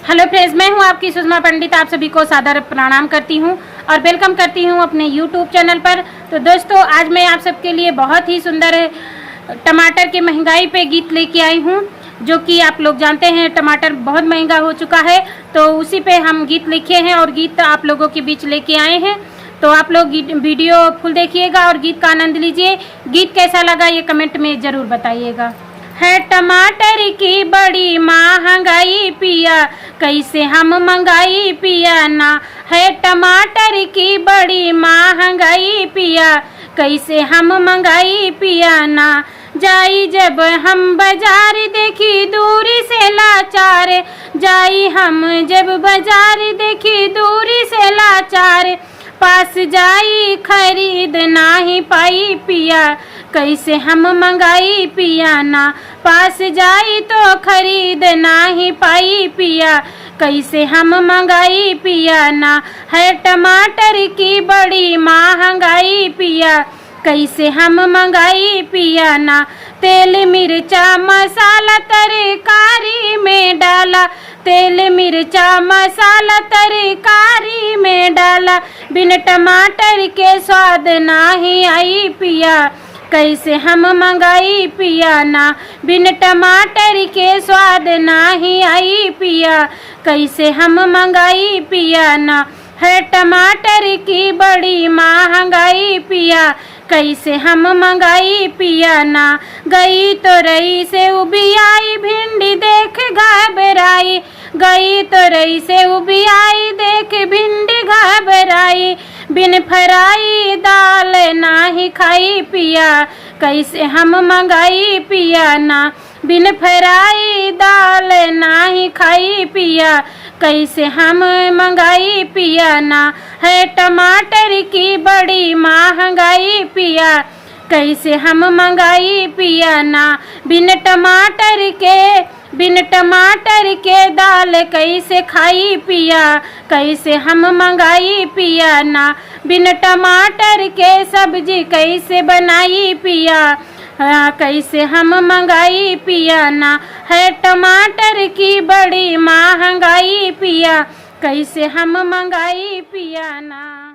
Hello friends, मैं हूं आपकी सुषमा पंडित। आप सभी को सादर प्रणाम करती हूं और वेलकम करती हूं अपने यूट्यूब चैनल पर। तो दोस्तों, आज मैं आप सबके लिए बहुत ही सुंदर टमाटर की महंगाई पे गीत लेके आई हूं, जो कि आप लोग जानते हैं टमाटर बहुत महंगा हो चुका है। तो उसी पे हम गीत लिखे हैं और गीत आप लोगों के बीच लेके आए हैं। तो आप लोग वीडियो फुल देखिएगा और गीत का आनंद लीजिए। गीत कैसा लगा ये कमेंट में ज़रूर बताइएगा। है टमाटर की बड़ी महंगाई पिया, कैसे हम मंगाई पिया ना। है टमाटर की बड़ी महंगाई पिया, कैसे हम मंगाई पिया ना। जाई जब हम बाजार देखी दूरी से लाचार, जाई हम जब बाजार देखी दूरी से लाचार। पास जाई खरीद नाही पाई पिया, कैसे हम मंगाई पिया ना। पास जाई तो खरीद नाही पाई पिया, कैसे हम मंगाई पिया ना। है टमाटर की बड़ी महंगाई पिया, कैसे हम मंगाई पिया ना। तेल मिर्चा मसाला तरकारी में डाला, तेल मिर्चा मसाला तरकारी में डाला। बिन टमाटर के स्वाद नाही आई पिया, कैसे हम मंगाई पिया ना। बिन टमाटर के स्वाद नाही आई पिया, कैसे हम मंगाई पिया ना। है टमाटर की बड़ी महंगाई पिया, कैसे हम मंगाई पिया ना। गई तो रई से उबी आई भिंडी देख घबराई, गई तो रई से उबी आई देख भिंडी घबराई। बिन फ्राई दाल नाही खाई पिया, कैसे हम मंगाई पिया ना। बिन फ्राई दाल नाही खाई पिया, कैसे हम मंगाई पिया ना। है टमाटर की बड़ी महंगाई पिया, कैसे हम मंगाई पिया ना। बिन टमाटर के दाल कैसे खाई पिया, कैसे हम मंगाई पिया ना। बिन टमाटर के सब्जी कैसे बनाई पिया, कैसे हम मंगाई पिया ना। है टमाटर की बड़ी महंगाई पिया, कैसे हम मंगाई पिया ना।